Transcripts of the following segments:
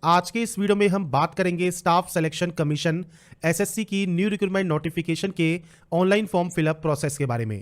आज के इस वीडियो में हम बात करेंगे स्टाफ सिलेक्शन कमीशन एसएससी की न्यू रिक्रूटमेंट नोटिफिकेशन के ऑनलाइन फॉर्म फिलअप प्रोसेस के बारे में।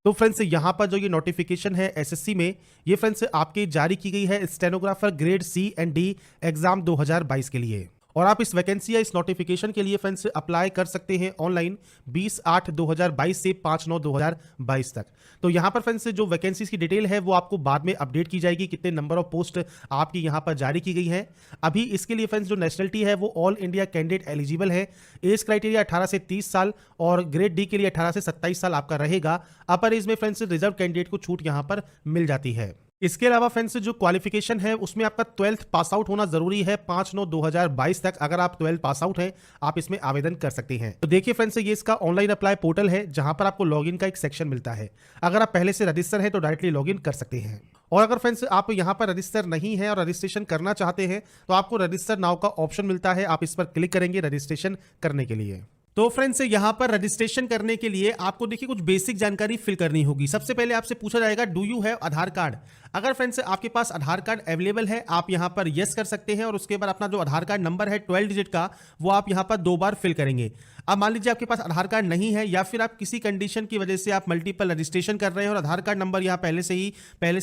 तो फ्रेंड्स यहाँ पर जो ये नोटिफिकेशन है एसएससी में, ये फ्रेंड्स आपकी जारी की गई है stenographer grade C and D exam 2022 के लिए। और आप इस वैकेंसी या इस नोटिफिकेशन के लिए फ्रेंड्स अप्लाई कर सकते हैं ऑनलाइन 20/8/2022 से 5/9/2022 तक। तो यहाँ पर फ्रेंड्स जो वैकेंसीज की डिटेल है वो आपको बाद में अपडेट की जाएगी, कितने नंबर ऑफ पोस्ट आपकी यहाँ पर जारी की गई है। अभी इसके लिए फ्रेंड्स जो नेशनलिटी है वो ऑल इंडिया कैंडिडेट एलिजिबल है। एज क्राइटेरिया 18 से 30 साल और ग्रेड डी के लिए 18 से 27 साल आपका रहेगा। अपर एज में फ्रेंड्स रिजर्व कैंडिडेट को छूट यहाँ पर मिल जाती है। इसके अलावा फ्रेंड्स जो क्वालिफिकेशन है उसमें आपका 12th पास आउट होना जरूरी है 5/9/2022 तक। अगर आप 12th पास आउट हैं आप इसमें आवेदन कर सकते हैं। तो देखिए फ्रेंड्स ये इसका ऑनलाइन अप्लाई पोर्टल है जहां पर आपको लॉगिन का एक सेक्शन मिलता है। अगर आप पहले से रजिस्टर है तो डायरेक्टली लॉगिन कर सकते हैं। और अगर फ्रेंड्स आप यहां पर रजिस्टर नहीं है और रजिस्ट्रेशन करना चाहते हैं तो आपको रजिस्टर नाउ का ऑप्शन मिलता है, आप इस पर क्लिक करेंगे रजिस्ट्रेशन करने के लिए। तो फ्रेंड्स यहाँ पर रजिस्ट्रेशन करने के लिए आपको देखिए कुछ बेसिक जानकारी फिल करनी होगी। सबसे पहले आपसे पूछा जाएगा do you have Aadhaar card. अगर फ्रेंड्स आपके पास आधार कार्ड अवेलेबल है आप यहाँ पर यस कर सकते हैं और उसके बाद अपना जो आधार कार्ड नंबर है 12 डिजिट का वो आप यहाँ पर 2 बार फिल करेंगे। अब मान लीजिए आपके पास आधार कार्ड नहीं है या फिर आप किसी कंडीशन की वजह से आप मल्टीपल रजिस्ट्रेशन कर रहे हैं और आधार कार्ड नंबर यहाँ पहले से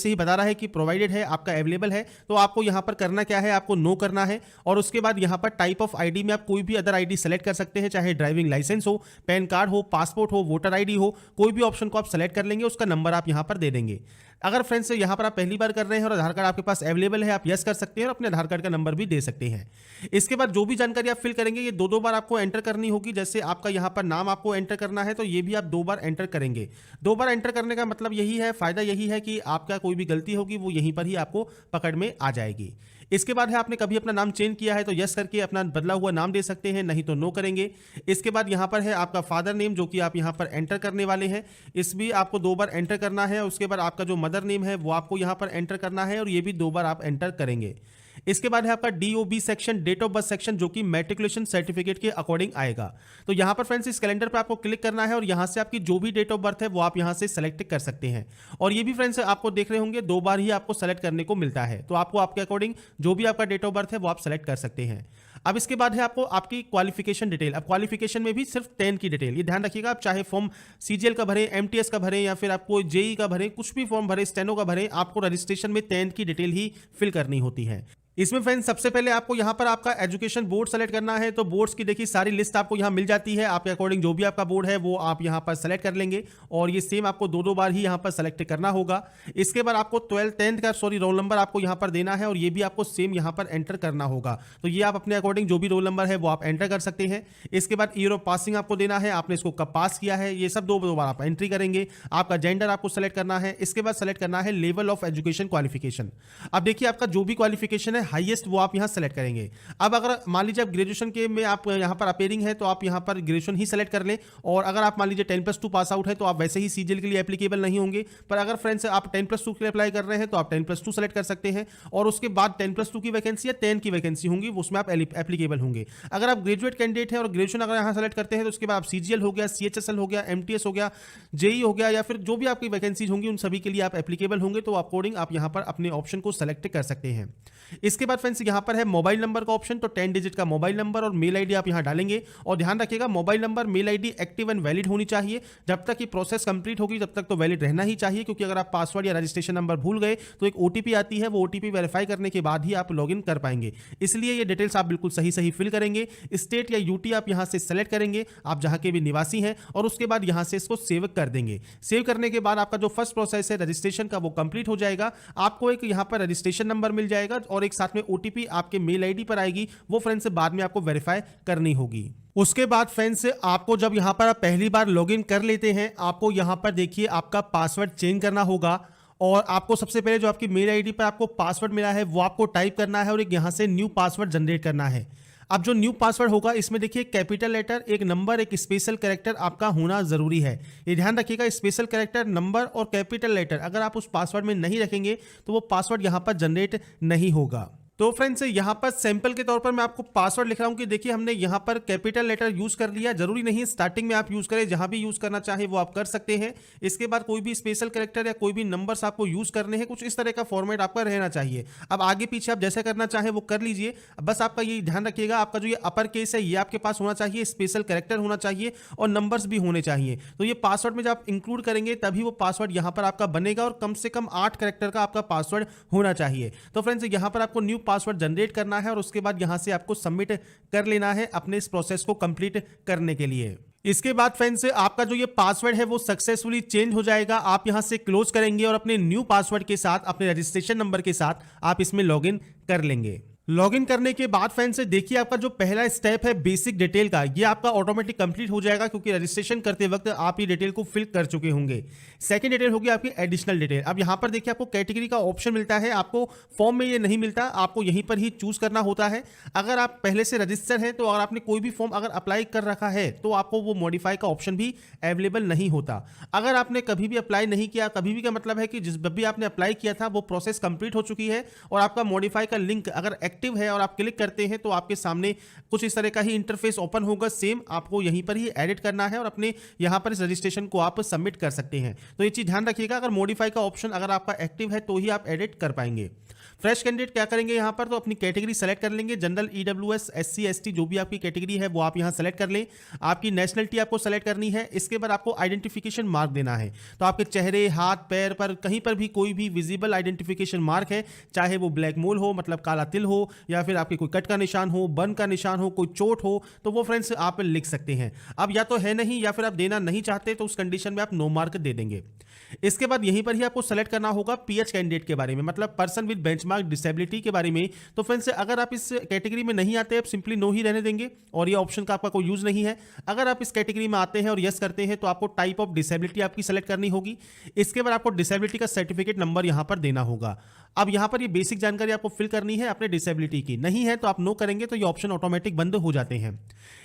ही बता रहा है कि प्रोवाइडेड है, आपका अवेलेबल है, तो आपको यहाँ पर करना क्या है, आपको नो करना है। और उसके बाद यहाँ पर टाइप ऑफ आईडी में आप कोई भी अदर आईडी सेलेक्ट कर सकते हैं, चाहे ड्राइविंग लाइसेंस हो, पैन कार्ड हो, पासपोर्ट हो, वोटर आईडी हो, कोई भी ऑप्शन को आप सेलेक्ट कर लेंगे, उसका नंबर आप यहाँ पर दे देंगे। अगर फ्रेंड्स यहाँ पर आप पहली बार कर रहे हैं और आधार कार्ड आपके पास अवेलेबल है, आप यस कर सकते हैं और अपने आधार कार्ड का नंबर भी दे सकते हैं। इसके बाद जो भी जानकारी आप फिल करेंगे ये 2 बार आपको एंटर करनी होगी। जैसे आपका यहाँ पर नाम आपको एंटर करना है तो ये भी आप 2 बार एंटर करेंगे। 2 बार एंटर करने का मतलब यही है, फायदा यही है कि आपका कोई भी गलती होगी वो यहीं पर ही आपको पकड़ में आ जाएगी। इसके बाद है आपने कभी अपना नाम चेंज किया है तो यस करके अपना बदला हुआ नाम दे सकते हैं, नहीं तो नो करेंगे। इसके बाद यहाँ पर है आपका फादर नेम जो कि आप यहाँ पर एंटर करने वाले हैं, इस भी आपको 2 बार एंटर करना है। उसके बाद आपका जो मदर नेम है वो आपको यहाँ पर एंटर करना है और ये भी 2 बार आप एंटर करेंगे। इसके बाद है आपका DOB section, date of birth section, जो कि मैट्रिकुलेशन सर्टिफिकेट के अकॉर्डिंग आएगा। तो यहाँ पर फ्रेंड्स इस कैलेंडर पर आपको क्लिक करना है और यहाँ से आपकी जो भी डेट ऑफ बर्थ है वो आप यहाँ से सेलेक्ट कर सकते हैं। और ये भी फ्रेंड्स आपको देख रहे होंगे 2 बार ही आपको सेलेक्ट करने को मिलता है, तो आपको आपके अकॉर्डिंग जो भी आपका डेट ऑफ बर्थ है वो आप सेलेक्ट कर सकते हैं। अब इसके बाद है आपको आपकी क्वालिफिकेशन डिटेल। अब क्वालिफिकेशन में भी सिर्फ 10 की डिटेल, ये ध्यान रखिएगा। आप चाहे फॉर्म CGL का भरें, MTS का भरें या फिर आपको JEE का भरें, कुछ भी फॉर्म भरें, स्टेनो का भरें, आपको रजिस्ट्रेशन में 10 की डिटेल ही फिल करनी होती है। इसमें फ्रेंड्स सबसे पहले आपको यहाँ पर आपका एजुकेशन बोर्ड सेलेक्ट करना है। तो बोर्ड्स की देखिए सारी लिस्ट आपको यहाँ मिल जाती है, आपके अकॉर्डिंग जो भी आपका बोर्ड है वो आप यहाँ पर सेलेक्ट कर लेंगे और ये सेम आपको 2 बार ही यहाँ पर सेलेक्ट करना होगा। इसके बाद आपको 10th का रोल नंबर आपको यहाँ पर देना है और ये भी आपको सेम यहाँ पर एंटर करना होगा। तो ये आप अपने अकॉर्डिंग जो भी रोल नंबर है वो आप एंटर कर सकते हैं। इसके बाद ईयर ऑफ पासिंग आपको देना है, आपने इसको कब पास किया है, ये सब 2 बार आप एंट्री करेंगे। आपका जेंडर आपको सेलेक्ट करना है। इसके बाद सेलेक्ट करना है लेवल ऑफ एजुकेशन क्वालिफिकेशन। अब देखिए आपका जो भी क्वालिफिकेशन है हाईएस्ट वो आप यहाँ सेलेक्ट करेंगे। अब अगर मान लीजिए आप ग्रेजुएशन के में आप यहाँ पर अपेयरिंग है तो आप यहाँ पर ग्रेजुएशन ही सेलेक्ट कर लें। और अगर आप मान लीजिए 10+2 पास आउट है तो आप वैसे ही CGL के लिए एप्लीकेबल नहीं होंगे। पर अगर फ्रेंड्स आप 10+2 के लिए अप्लाई कर रहे हैं तो आप 10+2 सेलेक्ट कर सकते हैं और उसके बाद 10+2 की वैकेंसी या 10 की वैकेंसी होंगी उसमें आप एप्लीकेबल होंगे। अगर आप ग्रेजुएट कैंडिडेट हैं और ग्रेजुएशन अगर यहाँ सेलेक्ट करते हैं तो उसके बाद आप CGL हो गया, CHSL हो गया, MTS हो गया, JEE हो गया या फिर जो भी आपकी वैकेंसीज होंगी उन सभी के लिए आप एप्लीकेबल होंगे। तो अकॉर्डिंग आप यहाँ पर अपने ऑप्शन को सेलेक्ट कर सकते हैं। इसके बाद फ्रेंड्स यहाँ पर है मोबाइल नंबर का ऑप्शन। तो 10 डिजिट का मोबाइल नंबर और मेल आईडी आप यहाँ डालेंगे और ध्यान रखिएगा mobile number mail ID active and valid होनी चाहिए। जब तक ये प्रोसेस कंप्लीट होगी तब तक तो वैलिड रहना ही चाहिए, क्योंकि अगर आप पासवर्ड या रजिस्ट्रेशन नंबर भूल गए तो एक OTP आती है, वो OTP वेरीफाई करने के बाद ही आप लॉगिन कर पाएंगे। इसलिए ये डिटेल्स आप बिल्कुल सही फिल करेंगे। स्टेट या UT आप यहाँ से सेलेक्ट करेंगे, आप जहाँ के भी निवासी हैं, और उसके बाद यहाँ से इसको सेव कर देंगे। सेव करने के बाद आपका जो फर्स्ट प्रोसेस है रजिस्ट्रेशन का वो कंप्लीट हो जाएगा। आपको एक यहाँ पर रजिस्ट्रेशन नंबर मिल जाएगा और एक साथ में OTP आपके मेल आईडी पर आएगी, वो फ्रेंड्स बाद में आपको वेरीफाई करनी होगी। उसके बाद फ्रेंड्स आपको जब यहाँ पर आप पहली बार लॉगिन कर लेते हैं आपको यहाँ पर देखिए आपका पासवर्ड चेंज करना होगा और आपको सबसे पहले जो आपकी मेल आईडी पर आपको पासवर्ड मिला है वो आपको टाइप करना है और एक यहाँ से न्यू पासवर्ड जनरेट करना है। अब जो न्यू पासवर्ड होगा इसमें देखिए कैपिटल लेटर, एक नंबर, एक स्पेशल कैरेक्टर आपका होना जरूरी है। ये ध्यान रखिएगा, स्पेशल कैरेक्टर, नंबर और कैपिटल लेटर अगर आप उस पासवर्ड में नहीं रखेंगे तो वो पासवर्ड यहाँ पर जनरेट नहीं होगा। तो फ्रेंड्स यहाँ पर सैंपल के तौर पर मैं आपको पासवर्ड लिख रहा हूँ कि देखिए हमने यहाँ पर कैपिटल लेटर यूज कर लिया, जरूरी नहीं है स्टार्टिंग में आप यूज करें, जहां भी यूज करना चाहे वो आप कर सकते हैं। इसके बाद कोई भी स्पेशल कैरेक्टर या कोई भी नंबर्स आपको यूज करने हैं, कुछ इस तरह का फॉर्मेट आपका रहना चाहिए। अब आगे पीछे आप जैसा करना चाहे वो कर लीजिए, बस आपका ये ध्यान रखिएगा आपका जो ये अपर केस है ये आपके पास होना चाहिए, स्पेशल कैरेक्टर होना चाहिए और नंबर्स भी होने चाहिए। तो ये पासवर्ड में जब आप इंक्लूड करेंगे तभी वो पासवर्ड यहाँ पर आपका बनेगा और कम से कम 8 कैरेक्टर का आपका पासवर्ड होना चाहिए। तो फ्रेंड्स यहाँ पर आपको न्यू पासवर्ड जनरेट करना है और उसके बाद यहां से आपको सबमिट कर लेना है अपने इस प्रोसेस को कंप्लीट करने के लिए। इसके बाद फ्रेंड्स आपका जो ये पासवर्ड है वो सक्सेसफुली चेंज हो जाएगा। आप यहां से क्लोज करेंगे और अपने न्यू पासवर्ड के साथ, अपने रजिस्ट्रेशन नंबर के साथ आप इसमें लॉगिन कर लेंगे। लॉगिन करने के बाद फ्रेंड्स देखिए आपका जो पहला स्टेप है बेसिक डिटेल का, ये आपका ऑटोमेटिक कंप्लीट हो जाएगा क्योंकि रजिस्ट्रेशन करते वक्त आप ये डिटेल को फिल कर चुके होंगे। सेकंड डिटेल होगी आपकी एडिशनल डिटेल। अब यहां पर देखिए आपको कैटेगरी का ऑप्शन मिलता है, आपको फॉर्म में ये नहीं मिलता, आपको यहीं पर ही चूज करना होता है। अगर आप पहले से रजिस्टर हैं तो अगर आपने कोई भी फॉर्म अगर अप्लाई कर रखा है तो आपको वो मॉडिफाई का ऑप्शन भी अवेलेबल नहीं होता। अगर आपने कभी भी अप्लाई नहीं किया, कभी भी का मतलब है कि जिस भी आपने अप्लाई किया था वो प्रोसेस कंप्लीट हो चुकी है और आपका मॉडिफाई का लिंक अगर एक्टिव है और आप क्लिक करते हैं तो आपके सामने कुछ इस तरह का ही इंटरफेस ओपन होगा। सेम आपको यहीं पर ही एडिट करना है और अपने यहां पर इस रजिस्ट्रेशन को आप सबमिट कर सकते हैं। तो ये चीज ध्यान रखिएगा, अगर मॉडिफाई का ऑप्शन अगर आपका एक्टिव है तो ही आप एडिट कर पाएंगे। फ्रेश कैंडिडेट क्या करेंगे यहां पर, तो अपनी कैटेगरी सेलेक्ट कर लेंगे, जनरल, ईडब्ल्यूएस, एससी, एसटी जो भी आपकी कैटेगरी है वो आप यहां सेलेक्ट कर लें। आपकी नेशनलिटी आपको सेलेक्ट करनी है। इसके बाद आपको आइडेंटिफिकेशन मार्क देना है, तो आपके चेहरे, हाथ, पैर पर कहीं पर भी कोई भी विजिबल आइडेंटिफिकेशन मार्क है, चाहे वो ब्लैक मोल हो मतलब काला तिल हो या फिर आपके कोई कट का निशान हो, बर्न का निशान हो, कोई चोट हो, तो वो फ्रेंड्स आप लिख सकते हैं। अब या तो है नहीं या फिर आप देना नहीं चाहते तो उस कंडीशन में आप नो मार्क दे देंगे। इसके बाद यहीं पर ही आपको सेलेक्ट करना होगा पीएच कैंडिडेट के बारे में, मतलब पर्सन विद बेंचमार्क डिसेबिलिटी के बारे में। तो फ्रेंड्स अगर आप इस कैटेगरी में नहीं आते, आप सिंपली नो ही रहने देंगे और ये ऑप्शन का आपका कोई यूज नहीं है। अगर आप इस कैटेगरी में आते हैं और यस करते हैं तो आपको टाइप ऑफ डिसेबिलिटी आपकी सेलेक्ट करनी होगी। इसके बाद आपको डिसेबिलिटी का सर्टिफिकेट नंबर यहां पर देना होगा। अब यहां पर ये बेसिक जानकारी आपको फिल करनी है अपने डिसेबिलिटी की, नहीं है तो आप नो करेंगे तो ये ऑप्शन ऑटोमेटिक बंद हो जाते हैं।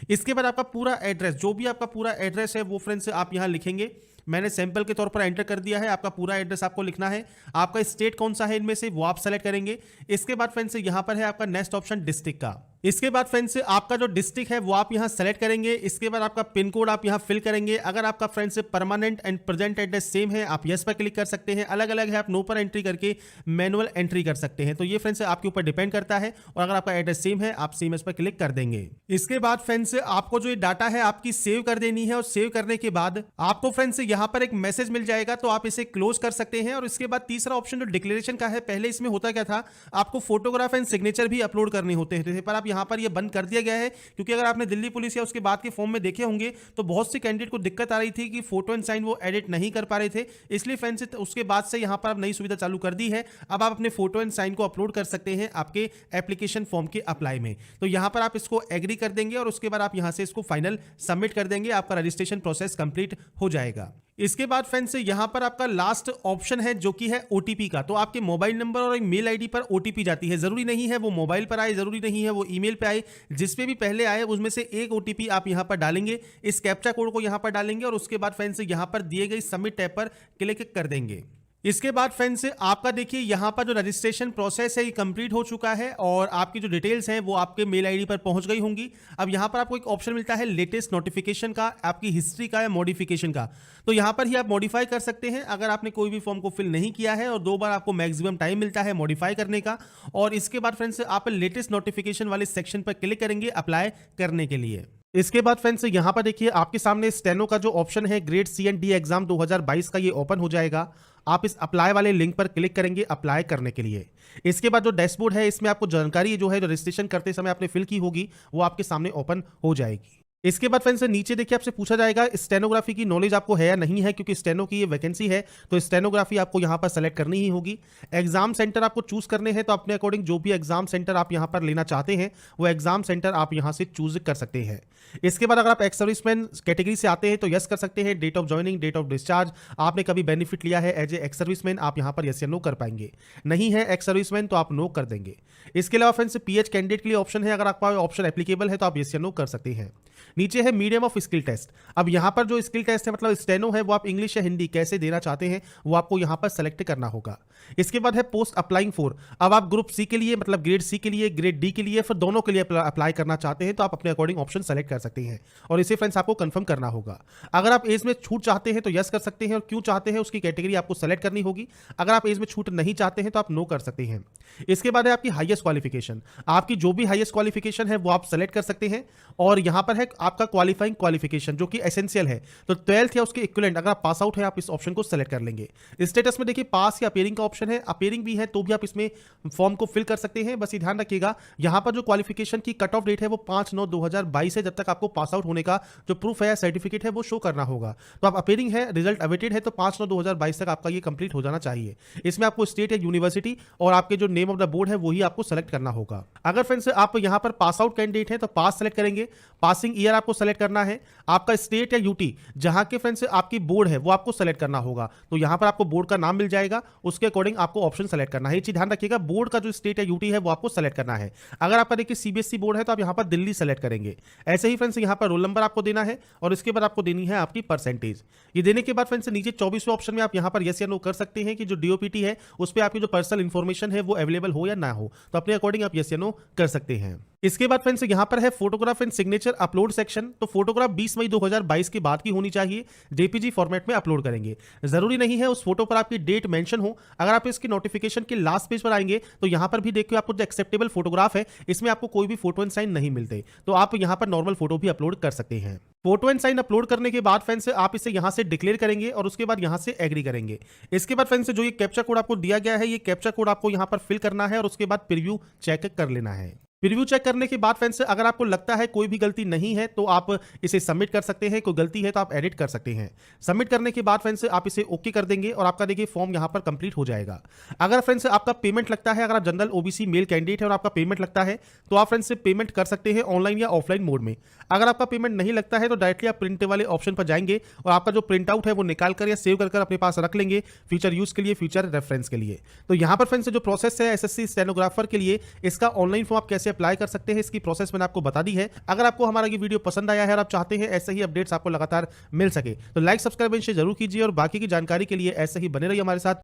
इसके बाद आपका पूरा एड्रेस, जो भी आपका पूरा एड्रेस है वो फ्रेंड्स आप यहां लिखेंगे। मैंने सैंपल के तौर पर एंटर कर दिया है, आपका पूरा एड्रेस आपको लिखना है। आपका स्टेट कौन सा है इनमें से वो आप सेलेक्ट करेंगे। इसके बाद फ्रेंड्स यहां पर है आपका नेक्स्ट ऑप्शन डिस्ट्रिक्ट का। इसके बाद फ्रेंड्स आपका जो डिस्ट्रिक्ट है वो आप यहां सेलेक्ट करेंगे। इसके बाद आपका पिन कोड आप यहां फिल करेंगे। अगर आपका friends permanent and present address same है आप यस पर क्लिक कर सकते हैं, अलग अलग है आप नो पर एंट्री करके मैनुअल एंट्री कर सकते हैं। तो ये फ्रेंड्स आपके ऊपर डिपेंड करता है और अगर आपका एड्रेस सेम है आप सेम एस पर क्लिक कर देंगे। इसके बाद फ्रेंड्स आपको जो डाटा है आपकी सेव कर देनी है और सेव करने के बाद आपको फ्रेंड्स यहां पर एक मैसेज मिल जाएगा, तो आप इसे क्लोज कर सकते हैं। और इसके बाद तीसरा ऑप्शन जो डिक्लेरेशन का है, पहले इसमें होता क्या था, आपको फोटोग्राफ एंड सिग्नेचर भी अपलोड करने होते थे, पर आप यहां पर ये बंद कर दिया गया है क्योंकि अगर आपने दिल्ली पुलिस या उसके बाद के फॉर्म में देखे होंगे तो बहुत से कैंडिडेट को दिक्कत आ रही थी कि फोटो एंड साइन वो एडिट नहीं कर पा रहे थे। इसलिए फ्रेंड्स उसके बाद से यहां पर आप नई सुविधा चालू कर दी है। अब आप अपने फोटो एंड साइन को अपलोड कर सकते हैं आपके एप्लीकेशन फॉर्म के अप्लाई में। तो यहां पर आप इसको एग्री कर देंगे और उसके बाद आप यहां से इसको फाइनल सबमिट कर देंगे, आपका रजिस्ट्रेशन प्रोसेस कंप्लीट हो जाएगा। इसके बाद फ्रेंड्स यहां पर आपका लास्ट ऑप्शन है जो कि है ओटीपी का। तो आपके मोबाइल नंबर और मेल आईडी पर ओटीपी जाती है, जरूरी नहीं है वो मोबाइल पर आए, जरूरी नहीं है वो ईमेल पे आए, जिस पे भी पहले आए उसमें से एक ओटीपी आप यहां पर डालेंगे। इस कैप्चा कोड को यहां पर डालेंगे और उसके बाद फ्रेंड्स यहां पर दिए गए सबमिट टैब पर क्लिक कर देंगे। इसके बाद फ्रेंड्स आपका देखिए यहां पर जो रजिस्ट्रेशन प्रोसेस है ये कंप्लीट हो चुका है और आपकी जो डिटेल्स हैं वो आपके मेल आईडी पर पहुंच गई होंगी। अब यहां पर आपको एक ऑप्शन मिलता है लेटेस्ट नोटिफिकेशन का, आपकी हिस्ट्री का या मॉडिफिकेशन का। तो यहां पर ही आप मॉडिफाई कर सकते हैं अगर आपने कोई भी फॉर्म को फिल नहीं किया है और 2 बार आपको मैक्सिमम टाइम मिलता है मॉडिफाई करने का। और इसके बाद फ्रेंड्स आप लेटेस्ट नोटिफिकेशन वाले सेक्शन पर क्लिक करेंगे अप्लाई करने के लिए। इसके बाद फ्रेंड्स यहां पर देखिए आपके सामने स्टेनो का जो ऑप्शन है ग्रेड C&D एग्जाम 2022 का, ये ओपन हो जाएगा। आप इस अप्लाई वाले लिंक पर क्लिक करेंगे अप्लाई करने के लिए। इसके बाद जो डैशबोर्ड है इसमें आपको जानकारी जो है जो रजिस्ट्रेशन करते समय आपने फिल की होगी वो आपके सामने ओपन हो जाएगी। इसके बाद फ्रेंड्स नीचे देखिए आपसे पूछा जाएगा स्टेनोग्राफी की नॉलेज आपको है या नहीं है, क्योंकि स्टेनो की ये वैकेंसी है तो स्टेनोग्राफी आपको यहां पर सेलेक्ट करनी ही होगी। एग्जाम सेंटर आपको चूज करने हैं तो अपने अकॉर्डिंग जो भी एग्जाम सेंटर आप यहां पर लेना चाहते हैं वो एग्जाम सेंटर आप यहां से चूज कर सकते हैं। इसके बाद अगर आप एक्स सर्विसमैन कैटेगरी से आते हैं तो यस कर सकते हैं। Date of joining, date of discharge, आपने कभी बेनिफिट लिया है एज ए एक्स सर्विसमैन, आप यहां पर यस या नो कर पाएंगे। नहीं है एक्स सर्विसमैन तो आप नो कर देंगे। इसके अलावा फ्रेंड्स पीएच कैंडिडेट के लिए ऑप्शन है, अगर आपका ऑप्शन एप्लीकेबल है तो आप यस या नो कर सकते हैं। नीचे है मीडियम ऑफ स्किल टेस्ट। अब यहाँ पर जो स्किल टेस्ट है मतलब स्टेनो है वो आप इंग्लिश या हिंदी कैसे देना चाहते हैं वो आपको यहाँ पर सेलेक्ट करना होगा। इसके बाद है पोस्ट अप्लाइंग फॉर। अब आप ग्रुप सी के लिए मतलब ग्रेड सी के लिए, ग्रेड डी के लिए, फिर दोनों के लिए अप्लाई करना चाहते हैं तो आप अपने अकॉर्डिंग ऑप्शन सेलेक्ट कर सकते हैं और इसे फ्रेंड्स आपको कंफर्म करना होगा। अगर आप एज में छूट चाहते हैं तो यस कर सकते हैं और क्यों चाहते हैं उसकी कैटेगरी आपको सेलेक्ट करनी होगी। अगर आप एज में छूट नहीं चाहते हैं तो आप नो कर सकते हैं। इसके बाद है आपकी हाईएस्ट क्वालिफिकेशन। आपकी जो भी हाईएस्ट क्वालिफिकेशन है वो आप सेलेक्ट कर सकते हैं और यहां पर है आपका क्वालिफाइंग क्वालिफिकेशन जो कि एसेंशियल है, तो 12th या उसके इक्विवेलेंट अगर आप पास आउट है आप इस ऑप्शन को सेलेक्ट कर लेंगे। स्टेटस में देखिए पास या अपेयरिंग का ऑप्शन है, अपेयरिंग भी है तो भी आप इसमें फॉर्म को फिल कर सकते हैं। बस ये ध्यान रखिएगा यहां पर जो क्वालिफिकेशन की कट ऑफ डेट है वो 5/9/2022 है, जब तक आपको पास आउट होने का जो प्रूफ है या सर्टिफिकेट है वो शो करना होगा। तो आप अपेयरिंग है, रिजल्ट अवेटेड है तो 5/9/2022 तक आपका ये कंप्लीट हो जाना चाहिए। इसमें आपको स्टेट या यूनिवर्सिटी और आपके जो नेम ऑफ द बोर्ड है वही आपको सेलेक्ट करना होगा। अगर फ्रेंड्स आप यहां पर पास आउट कैंडिडेट है तो पास सेलेक्ट करेंगे, पासिंग ईयर आपको सेलेक्ट करना है, आपका स्टेट या यूटी जहां के फ्रेंड्स आपकी बोर्ड है वो आपको सेलेक्ट करना होगा। तो यहां पर आपको बोर्ड का नाम मिल जाएगा, उसके अकॉर्डिंग आपको ऑप्शन सेलेक्ट करना है। ये चीज ध्यान रखिएगा बोर्ड का जो स्टेट या यूटी है वो आपको सेलेक्ट करना है। अगर आपका देखिए सीबीएसई बोर्ड है तो आप यहां पर दिल्ली सेलेक्ट करेंगे। ऐसे ही फ्रेंड्स यहां पर रोल नंबर आपको देना है और इसके बाद आपको देनी है आपकी परसेंटेज। ये देने के बाद फ्रेंड्स नीचे 24वें ऑप्शन में आप यहां पर यस या नो कर सकते हैं कि जो डीओपीटी है उस पर आपकी जो पर्सनल इंफॉर्मेशन है वो अवेलेबल हो या ना हो, तो अपने अकॉर्डिंग आप यस या नो कर सकते हैं। इसके बाद फ्रेंड्स यहां पर है photograph and signature upload section. तो फोटोग्राफ 20 मई 2022 के बाद की होनी चाहिए, जेपीजी फॉर्मेट में अपलोड करेंगे। जरूरी नहीं है उस फोटो पर आपकी डेट मेंशन हो। अगर आप इसकी नोटिफिकेशन के लास्ट पेज पर आएंगे तो यहां पर भी देखिए आपको जो एक्सेप्टेबल फोटोग्राफ है इसमें आपको कोई भी फोटो एंड साइन नहीं मिलते, तो आप यहां पर नॉर्मल फोटो भी अपलोड कर सकते हैं। फोटो एंड साइन अपलोड करने के बाद फ्रेंड्स आप इसे यहां से डिक्लेयर करेंगे और उसके बाद यहां से एग्री करेंगे। इसके बाद फ्रेंड्स जो ये कैप्चा कोड आपको दिया गया है ये कैप्चा कोड आपको यहां पर फिल करना है और उसके बाद प्रीव्यू चेक कर लेना है। प्रीव्यू चेक करने के बाद फ्रेंड्स अगर आपको लगता है कोई भी गलती नहीं है तो आप इसे सबमिट कर सकते हैं, कोई गलती है तो आप एडिट कर सकते हैं। सबमिट करने के बाद फ्रेंड्स आप इसे ओके कर देंगे और आपका देखिए फॉर्म यहां पर कंप्लीट हो जाएगा। अगर फ्रेंड्स आपका पेमेंट लगता है, अगर आप जनरल ओबीसी मेल कैंडिडेट है और आपका पेमेंट लगता है तो आप फ्रेंड्स पेमेंट कर सकते हैं ऑनलाइन या ऑफलाइन मोड में। अगर आपका पेमेंट नहीं लगता है तो डायरेक्टली आप प्रिंट वाले ऑप्शन पर जाएंगे और आपका जो प्रिंट आउट है वो निकाल कर या सेव कर अपने पास रख लेंगे फ्यूचर यूज के लिए, फ्यूचर रेफरेंस के लिए। तो यहां पर फ्रेंड्स जो प्रोसेस है एसएससी स्टेनोग्राफर के लिए इसका ऑनलाइन फॉर्म आप कैसे अप्लाई कर सकते हैं की प्रोसेस मैंने आपको बता दी है। अगर आपको हमारा ये वीडियो पसंद आया है और आप चाहते हैं ऐसे ही अपडेट्स आपको लगातार मिल सके तो लाइक सब्सक्राइब जरूर कीजिए और बाकी की जानकारी के लिए ऐसे ही बने रहिए हमारे साथ।